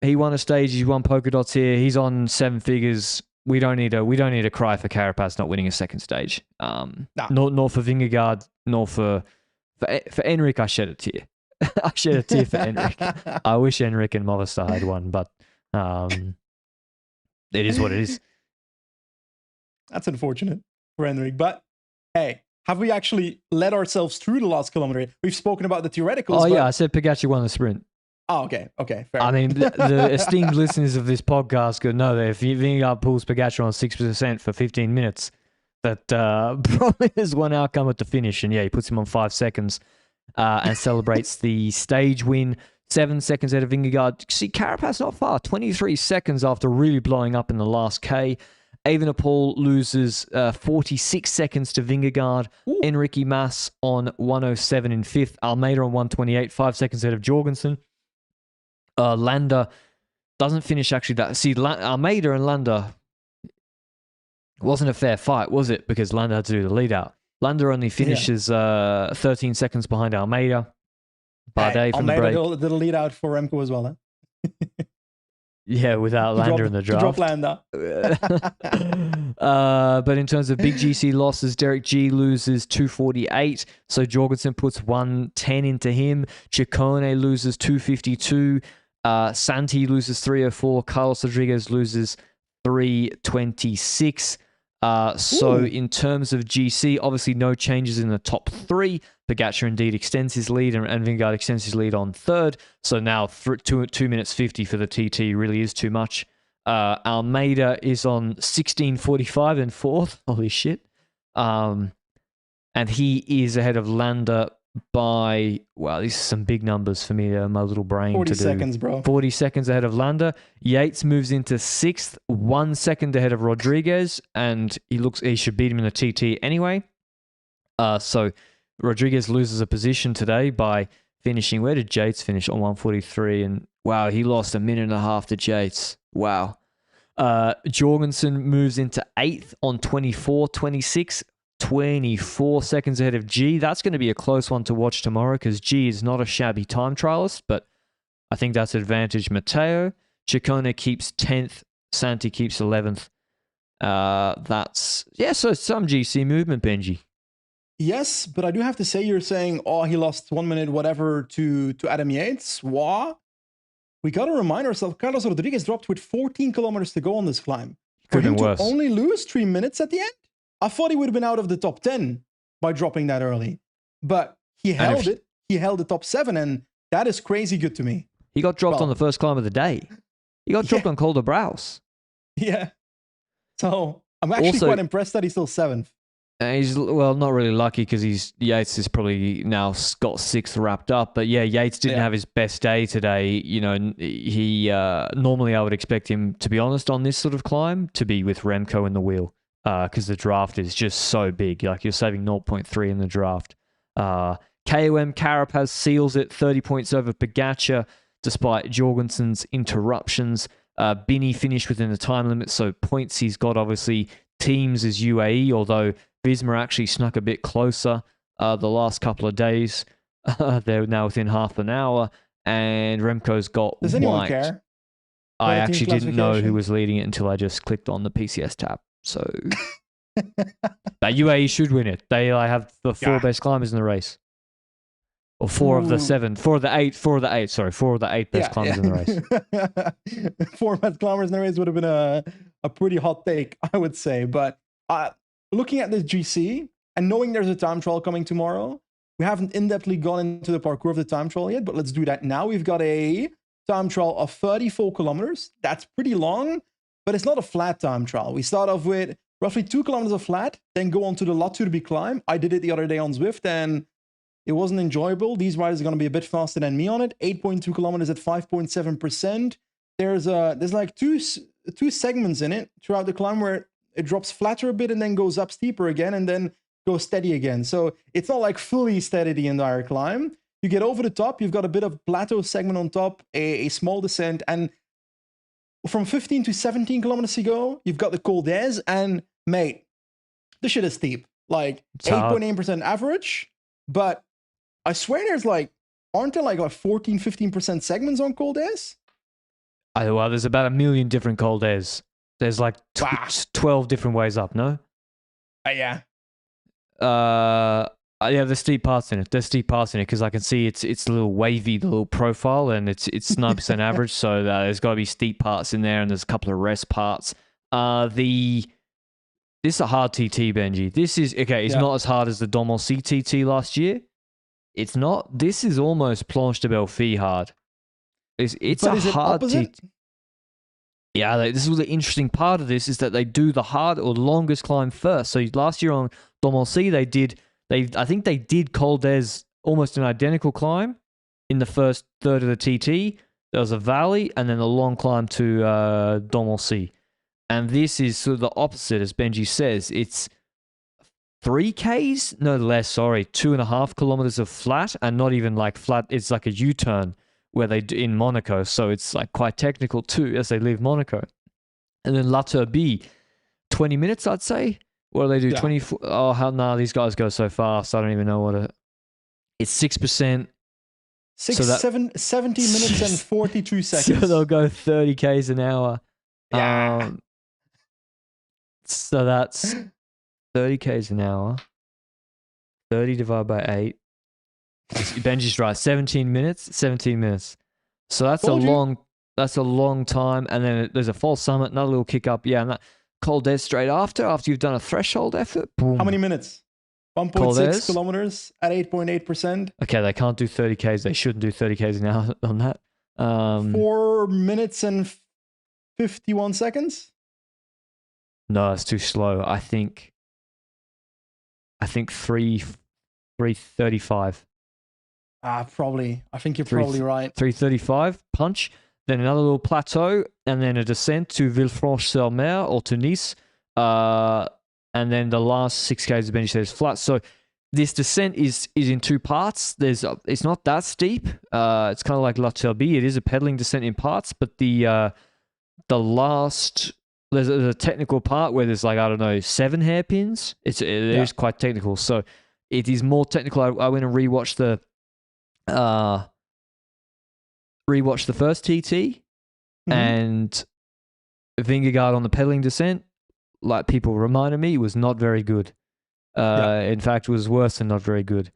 he won a stage, he won polka dots here, he's on 7 figures. We don't need to cry for Carapaz not winning a second stage. Nor for Vingegaard, nor for Enric. I shed a tear. I shed a tear for Enric. I wish Enric and Movistar had won, but it is what it is. That's unfortunate for Enric, but hey, have we actually led ourselves through the last kilometer? We've spoken about the theoreticals. Oh yeah, I said Pogacar won the sprint. Oh, okay, fair. I mean, the esteemed listeners of this podcast could know that if Vingegaard pulls Pogacar on 6% for 15 minutes, that probably there's one outcome at the finish, and he puts him on 5 seconds and celebrates the stage win. 7 seconds out of Vingegaard. See, Carapaz not far. 23 seconds after really blowing up in the last K. Evenepoel loses 46 seconds to Vingegaard. Enrique Mas on 107 in 5th. Almeida on 128, 5 seconds ahead of Jorgensen. Landa doesn't finish actually that. See, Almeida and Landa wasn't a fair fight, was it? Because Landa had to do the lead out. Landa only finishes 13 seconds behind Almeida. Bardet from the break. Almeida did a lead out for Remco as well, huh? Yeah, without Landa in the draft. Drop Landa. But in terms of big GC losses, Derek G loses 248. So Jorgensen puts 110 into him. Ciccone loses 252. Santi loses 304. Carlos Rodriguez loses 326. So in terms of GC, obviously no changes in the top 3. Pogacar indeed extends his lead, and Vingegaard extends his lead on 3rd. So now 2 minutes 50 for the TT really is too much. Almeida is on 16:45 in 4th. Holy shit. And he is ahead of Landa by, wow, these are some big numbers for me, my little brain 40 to do. seconds, bro. 40 seconds ahead of Landa. Yates moves into 6th, 1 second ahead of Rodriguez, and he should beat him in the TT anyway. So Rodriguez loses a position today by finishing. Where did Yates finish? On 143, and wow, he lost a minute and a half to Yates. Wow. Jorgensen moves into 8th on 24, 26, 24 seconds ahead of G. That's going to be a close one to watch tomorrow because G is not a shabby time trialist, but I think that's advantage Matteo. Ciccone keeps 10th. Santi keeps 11th. So some GC movement, Benji. Yes, but I do have to say, you're saying, oh, he lost 1 minute, whatever, to Adam Yates. Why? We got to remind ourselves, Carlos Rodriguez dropped with 14 kilometers to go on this climb. For him to only lose 3 minutes at the end? I thought he would have been out of the top 10 by dropping that early. But he held it. He held the top 7, and that is crazy good to me. He got dropped on the first climb of the day. He got dropped on Col de Braus. Yeah. So I'm actually quite impressed that he's still 7th. He's, not really lucky because Yates is probably now got 6th wrapped up. But yeah, Yates didn't have his best day today. You know, he normally I would expect him, to be honest, on this sort of climb to be with Remco in the wheel because the draft is just so big. Like, you're saving 0.3 in the draft. KOM Carapaz seals it, 30 points over Pogačar despite Jorgensen's interruptions. Binny finished within the time limit, so points he's got, obviously. Teams is UAE, although Visma actually snuck a bit closer the last couple of days. They're now within half an hour, and Remco's got Does anyone care? I actually didn't know who was leading it until I just clicked on the PCS tab. So, but UAE should win it. They have the 4 best climbers in the race. Or 4 of the 7. 4 of the 8 best climbers in the race. 4 best climbers in the race would have been a pretty hot take, I would say. But looking at this GC and knowing there's a time trial coming tomorrow, we haven't in-depthly gone into the parkour of the time trial yet, but let's do that now. We've got a time trial of 34 kilometers. That's pretty long, but it's not a flat time trial. We start off with roughly 2 kilometers of flat, then go on to the La Turbie climb. I did it the other day on Zwift, and it wasn't enjoyable. These riders are going to be a bit faster than me on it. 8.2 kilometers at 5.7%. There's like two segments in it throughout the climb where it drops flatter a bit and then goes up steeper again and then goes steady again. So it's not like fully steady the entire climb. You get over the top, you've got a bit of plateau segment on top, a small descent, and from 15 to 17 kilometers to go, you've got the Col d'Ez, and mate, this shit is steep. Like 8.8% average, but I swear aren't there like 14, 15% segments on Col d'Ez? Well, there's about 1 million different Col d'Ez. There's like 12 different ways up, no? Yeah. There's steep parts in it. Because I can see it's a little wavy, the little profile, and it's 9% average, so there's got to be steep parts in there, and there's a couple of rest parts. This is a hard TT, Benji. This is, it's not as hard as the Dommelcy TT last year. It's not. This is almost Planche de Belfi hard. It's a hard TT. Yeah, this was the interesting part of this, is that they do the hard or longest climb first. So last year on Dommelcy, I think they did Col d'Ez almost an identical climb in the first third of the TT. There was a valley and then a long climb to Dommelcy. And this is sort of the opposite, as Benji says. It's 3Ks? No less, sorry. 2.5 kilometers of flat, and not even like flat. It's like a U-turn where they do in Monaco. So it's like quite technical too as they leave Monaco. And then La Turbie, 20 minutes, I'd say. What do they do? 24? Oh, these guys go so fast. I don't even know what it's 6%. 70 minutes and 42 seconds. So they'll go 30 Ks an hour. Yeah. So that's 30 Ks an hour. 30 divided by 8. Benji's right. 17 minutes. So that's a long time. And then there's a false summit, another little kick up. Yeah, and that Col d'Ez straight after you've done a threshold effort. Boom. How many minutes? 1.6 kilometers at 8.8%. Okay, they can't do 30 Ks. They shouldn't do 30 Ks an hour on that. 4 minutes and 51 seconds. No, it's too slow. I think 3:35. Probably. I think you're Three- probably right. 3:35 punch, then another little plateau, and then a descent to Villefranche-sur-Mer or to Nice. And then the last 6Ks, as Benji says, flat. So this descent is in two parts. It's not that steep. It's kind of like La Turbie. It is a pedaling descent in parts, but the last there's a technical part where there's like, I don't know, 7 hairpins. It is quite technical. So it is more technical. I went and rewatched the first TT, and Vingegaard on the pedaling descent, like people reminded me, was not very good. In fact, it was worse than not very good.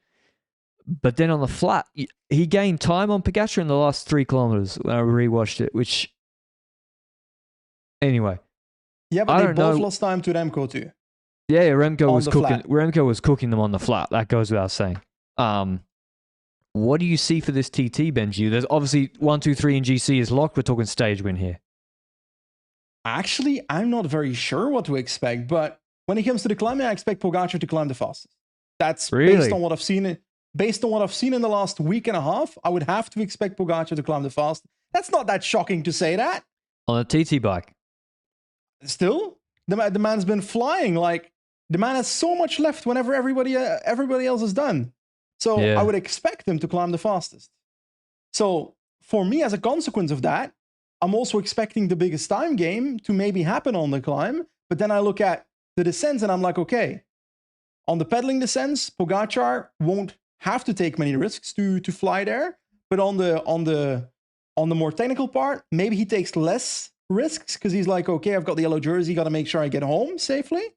But then on the flat, he gained time on Pogačar in the last 3 kilometers when I rewatched it, which anyway. Yeah, but they both lost time to Remco too. Yeah, Remco was cooking. Remco was cooking them on the flat. That goes without saying. What do you see for this TT, Benji? There's obviously 1, 2, 3 in GC is locked. We're talking stage win here. Actually, I'm not very sure what to expect, but when it comes to the climbing, I expect Pogačar to climb the fastest. That's based on what I've seen. Based on what I've seen in the last week and a half, I would have to expect Pogačar to climb the fastest. That's not that shocking to say that. On a TT bike. Still, the man's been flying. Like, the man has so much left whenever everybody else is done. So I would expect him to climb the fastest. So for me, as a consequence of that, I'm also expecting the biggest time game to maybe happen on the climb. But then I look at the descents and I'm like, okay, on the pedaling descents, Pogačar won't have to take many risks to fly there. But on the more technical part, maybe he takes less risks because he's like, okay, I've got the yellow jersey, got to make sure I get home safely.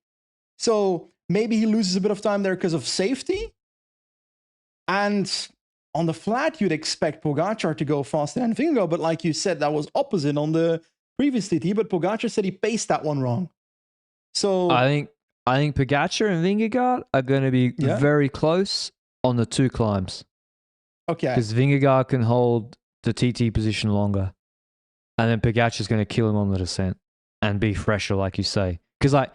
So maybe he loses a bit of time there because of safety. And on the flat, you'd expect Pogačar to go faster than Vingegaard, but like you said, that was opposite on the previous TT, but Pogačar said he paced that one wrong. So I think Pogačar and Vingegaard are going to be very close on the 2 climbs. Okay. Because Vingegaard can hold the TT position longer. And then Pogačar's going to kill him on the descent and be fresher, like you say. Because like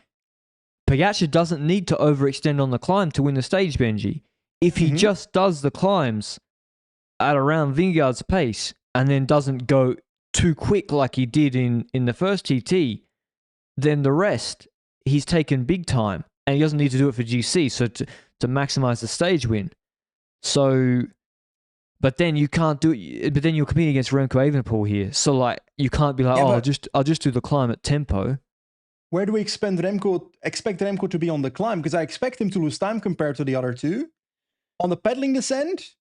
Pogačar doesn't need to overextend on the climb to win the stage, Benji. If he just does the climbs at around Vingegaard's pace and then doesn't go too quick like he did in the first TT, then the rest, he's taken big time. And he doesn't need to do it for GC, so to maximize the stage win. So, but then you can't do it. But then you're competing against Remco Evenepoel here. So like, you can't be like, I'll just do the climb at tempo. Where do we expect Remco to be on the climb? Because I expect him to lose time compared to the other two. On the pedaling descent,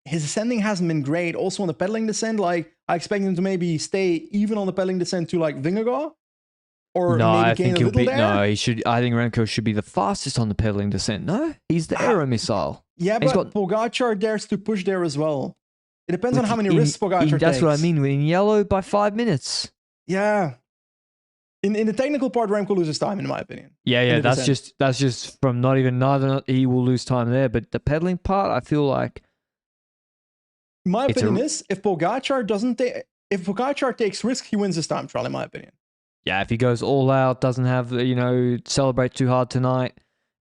his ascending hasn't been great. Also on the pedaling descent, like I expect him to maybe stay even on the pedaling descent to like Vingegaard. Or no, maybe I think he'll be there. No, he should. I think Remco should be the fastest on the pedaling descent. No, he's the aero missile. Yeah, but Pogačar dares to push there as well. It depends on how many risks Pogačar takes. That's what I mean. In yellow by 5 minutes. Yeah. In the technical part, Remco loses time, in my opinion. Yeah. That's just from neither he will lose time there. But the pedaling part, I feel like. My opinion is if Pogačar takes risk, he wins this time trial. In my opinion. Yeah, if he goes all out, doesn't have celebrate too hard tonight,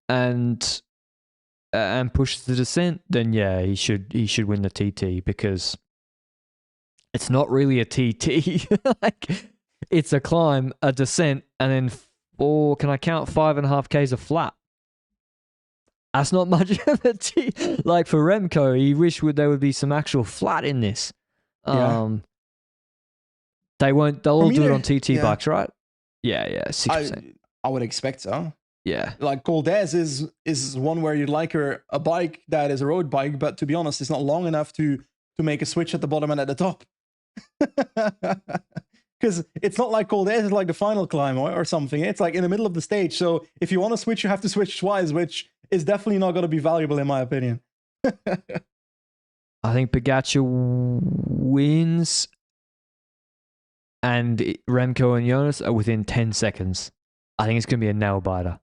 and pushes the descent, then yeah, he should win the TT because it's not really a TT. Like it's a climb, a descent, and then 5.5 Ks of flat. That's not much of a T. Like for Remco, he wish there would be some actual flat in this. They won't. They'll all do it on TT bikes, right? Yeah, 6%. I would expect so. Yeah. Like Cor Vos is one where you'd like a bike that is a road bike, but to be honest, it's not long enough to make a switch at the bottom and at the top. Because it's not like Cor Vos is like the final climb or something. It's like in the middle of the stage. So if you want to switch, you have to switch twice, which is definitely not going to be valuable in my opinion. I think Pogačar wins and Remco and Jonas are within 10 seconds. I think it's going to be a nail biter.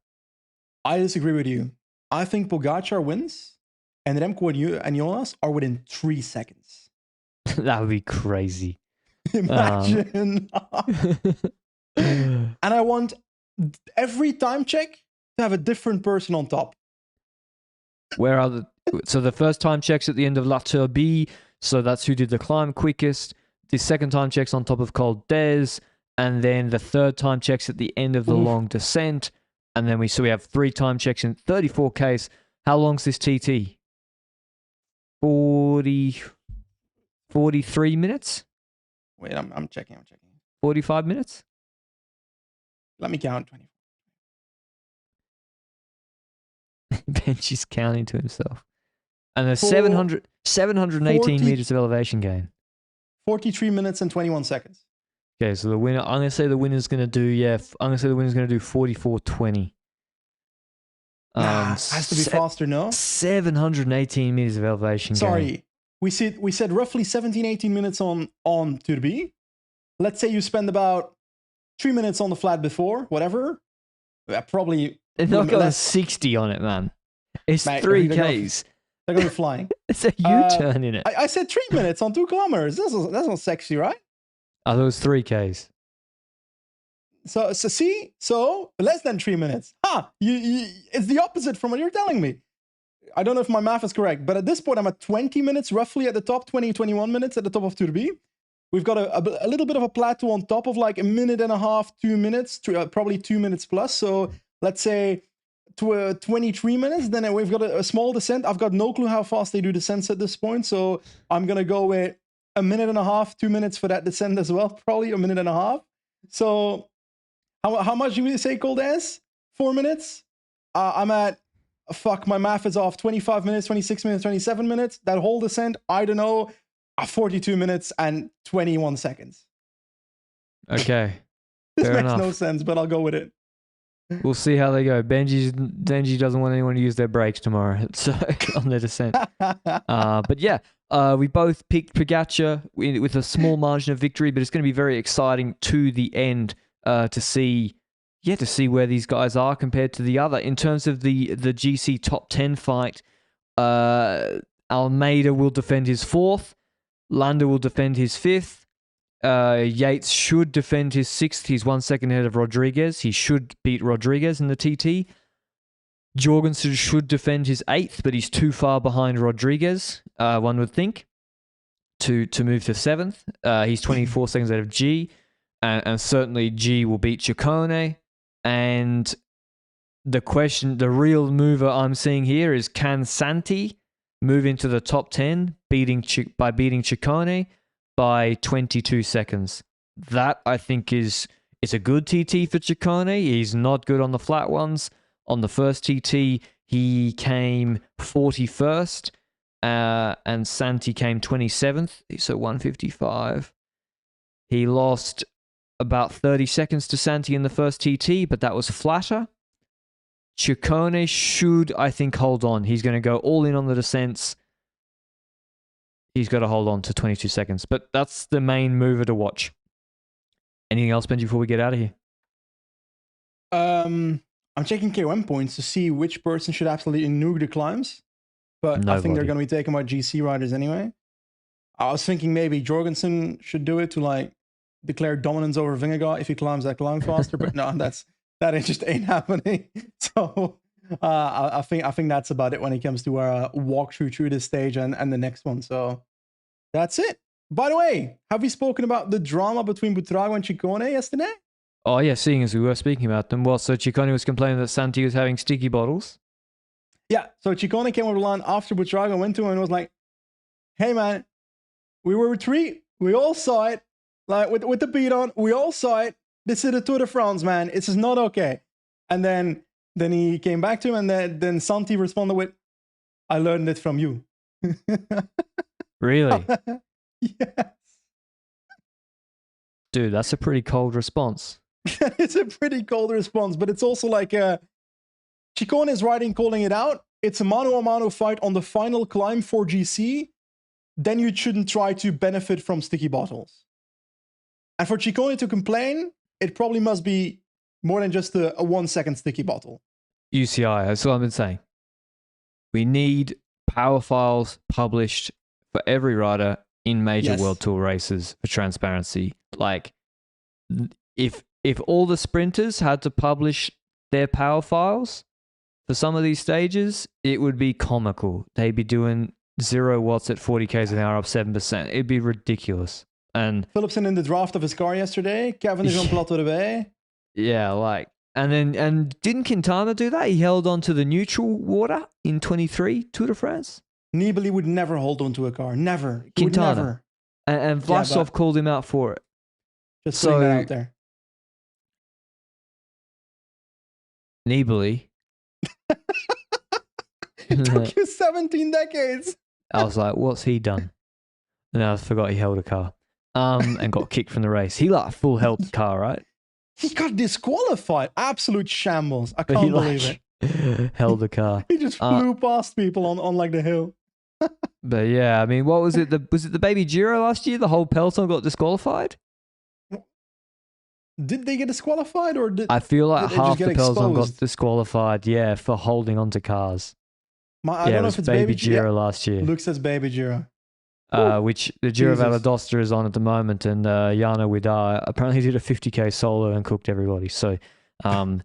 I disagree with you. I think Pogačar wins and Remco and Jonas are within 3 seconds. That would be crazy. Imagine. And I want every time check to have a different person on top. Where are the... So the first time checks at the end of Lanterne, so that's who did the climb quickest. The second time checks on top of Col des, and then the third time checks at the end of the long descent. And then we have 3 time checks in 34Ks. How long's this TT? 43 minutes? Wait, I'm checking. 45 minutes? Let me count. 20. Benji's counting to himself. And there's 718 meters of elevation gain. 43 minutes and 21 seconds. Okay, so the winner, I'm going to say the winner's going to do, I'm going to say the winner's going to do 44:20. Has to be faster, no? 718 meters of elevation gain. Sorry, we said roughly 17-18 minutes on Tour B. Let's say you spend about 3 minutes on the flat before, whatever. Probably. They're not going 60 on it, man. It's 3Ks. They're going to be flying. It's a U-turn in it. I said 3 minutes on 2 kilometers. That's not sexy, right? Oh, those 3Ks. So less than 3 minutes. It's the opposite from what you're telling me. I don't know if my math is correct, but at this point, I'm at 20 minutes, roughly at the top, 21 minutes at the top of Tour B. We've got a little bit of a plateau on top of like 1.5 minutes, 2 minutes, probably 2 minutes plus. So let's say 23 minutes. Then we've got a small descent. I've got no clue how fast they do descents at this point. So I'm going to go with 1.5 minutes, 2 minutes for that descent as well. Probably 1.5 minutes. So how much do we say Col des? 4 minutes? I'm at, my math is off. 25 minutes, 26 minutes, 27 minutes. That whole descent, I don't know. 42 minutes and 21 seconds. Okay. This Fair makes enough. no sense, but I'll go with it. We'll see how they go. Benji doesn't want anyone to use their brakes tomorrow, so on their descent. But yeah, we both picked Pogačar with a small margin of victory, but it's going to be very exciting to the end to see where these guys are compared to the other. In terms of the GC top 10 fight, Almeida will defend his 4th. Landa will defend his 5th. Yates should defend his 6th. He's 1 second ahead of Rodriguez. He should beat Rodriguez in the TT. Jorgensen should defend his 8th, but he's too far behind Rodriguez, one would think, to move to 7th. He's 24 seconds ahead of G, and certainly G will beat Ciccone. And the real mover I'm seeing here is, can Santi move into the top 10 by beating Ciccone by 22 seconds? That, I think, it's a good TT for Ciccone. He's not good on the flat ones. On the first TT, he came 41st, and Santi came 27th, so 155. He lost about 30 seconds to Santi in the first TT, but that was flatter. Ciccone should, I think, hold on. He's going to go all in on the descents. He's got to hold on to 22 seconds. But that's the main mover to watch. Anything else, Benji, before we get out of here? I'm checking KOM points to see which person should absolutely nuke the climbs. But I think they're going to be taken by GC riders anyway. I was thinking maybe Jorgensen should do it to like declare dominance over Vingegaard if he climbs that climb faster. But no, that just ain't happening. So I think that's about it when it comes to our walkthrough through this stage and the next one. So that's it. By the way, have we spoken about the drama between Buitrago and Ciccone yesterday? Oh yeah, seeing as we were speaking about them. Well, so Ciccone was complaining that Santi was having sticky bottles. Yeah, so Ciccone came over the line after Buitrago went to him and was like, hey man, we were retreat. We all saw it. Like with the beat on, we all saw it. This is the Tour de France, man. It's just not okay. And then he came back to him, and then Santi responded with, I learned it from you. Really? Yes. Dude, that's a pretty cold response. It's a pretty cold response, but it's also like Ciccone is riding, calling it out. It's a mano-a-mano fight on the final climb for GC. Then you shouldn't try to benefit from sticky bottles. And for Ciccone to complain, it probably must be more than just a 1 second sticky bottle. UCI, that's what I've been saying. We need power files published for every rider in major World Tour races for transparency. Like, if all the sprinters had to publish their power files, for some of these stages, it would be comical. They'd be doing 0 watts at 40 k's an hour up 7%. It'd be ridiculous. And Philipsen in the draft of his car yesterday. Cavendish on Plateau de Bay. yeah, like, and didn't Quintana do that? He held on to the neutral water in 23 Tour de France. Nibali would never hold on to a car. Never. He would Quintana. never. And Vlasov called him out for it. Just putting that out there. Nibali. It took you 17 decades. I was like, what's he done? And I forgot he held a car. And got kicked from the race. He like full held the car, right? He got disqualified. Absolute shambles. I can't believe it. Held the car. He just flew past people on like the hill. But yeah, I mean, what was it? Was it the Baby Giro last year? The whole peloton got disqualified? Did they get disqualified or did I feel like did half they the just get peloton got exposed? disqualified, yeah, for holding onto cars. I don't know if it's Baby Giro Giro. last year. Luke says Baby Giro. Which the Giro of Jesus. Valadosta is on at the moment, and Jana Widar apparently did a 50k solo and cooked everybody. So, Remco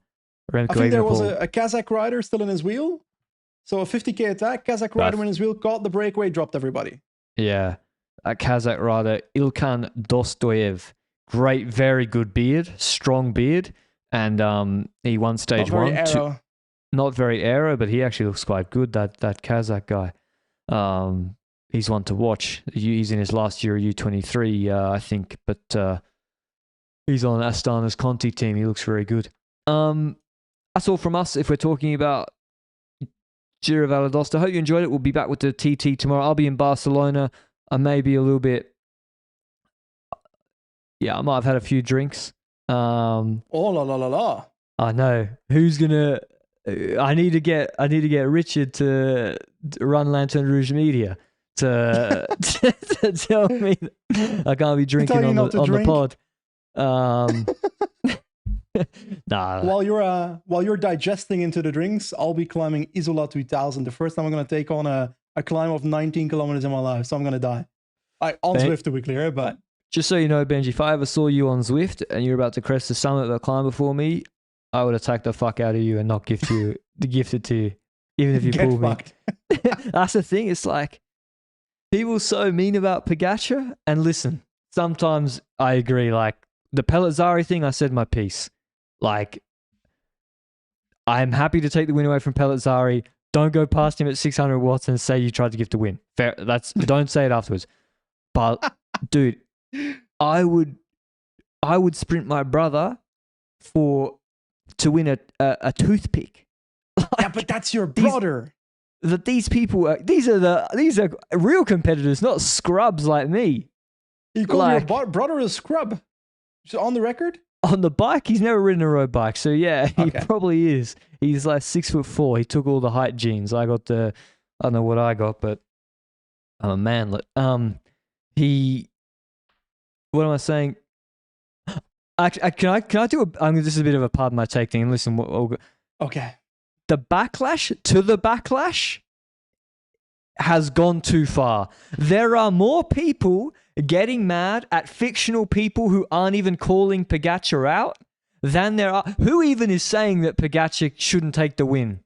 I think there was Evenepoel- a Kazakh rider still in his wheel. So a 50k attack, Kazakh rider in his wheel, caught the breakaway, dropped everybody. yeah, a Kazakh rider, Ilkan Dostoyev, great, very good beard, strong beard, and he won stage Not very one. aero. Not very aero, but he actually looks quite good. That Kazakh guy. He's one to watch. He's in his last year of U23, I think, but he's on Astana's Conti team. He looks very good. That's all from us. If we're talking about Giro of Valadosta, I hope you enjoyed it. We'll be back with the TT tomorrow. I'll be in Barcelona. I may be a little bit. Yeah, I might have had a few drinks. Oh la la la la. I know. Who's gonna? I need to get Richard to run Lanterne Rouge Media to tell me that I can't be drinking on the pod. Nah. While you're digesting into the drinks, I'll be climbing Isola 2000. The first time I'm gonna take on a climb of 19 kilometers in my life, so I'm gonna die. On Zwift to be clear, but just so you know, Benji, if I ever saw you on Zwift and you're about to crest the summit of a climb before me, I would attack the fuck out of you and not gift it to you, even if you pull me. That's the thing. It's like people so mean about Pogačar, and listen, sometimes I agree. Like the Pellizzari thing, I said my piece. Like I'm happy to take the win away from Pellizzari. Don't go past him at 600 watts and say you tried to gift a win. Fair. Don't say it afterwards. But dude, I would sprint my brother to win a toothpick. Like, yeah, but that's your brother. These people these are real competitors, not scrubs like me. You call your brother a scrub? On the record? On the bike, he's never ridden a road bike, so yeah, he Okay. probably is. He's like 6'4". He took all the height genes. I don't know what I got, but I'm a manlet. What am I saying? Can I do this is a bit of a pardon my take thing. Listen, Okay. the backlash has gone too far. There are more people getting mad at fictional people who aren't even calling Pogačar out than there are. Who even is saying that Pogačar shouldn't take the win?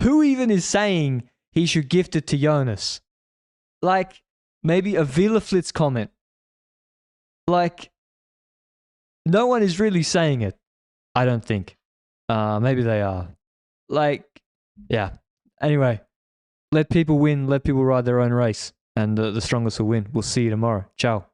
Who even is saying he should gift it to Jonas? Like, maybe a Villaflitz comment. Like, no one is really saying it, I don't think. Maybe they are. Like, yeah. Anyway, let people win. Let people ride their own race. And the strongest will win. We'll see you tomorrow. Ciao.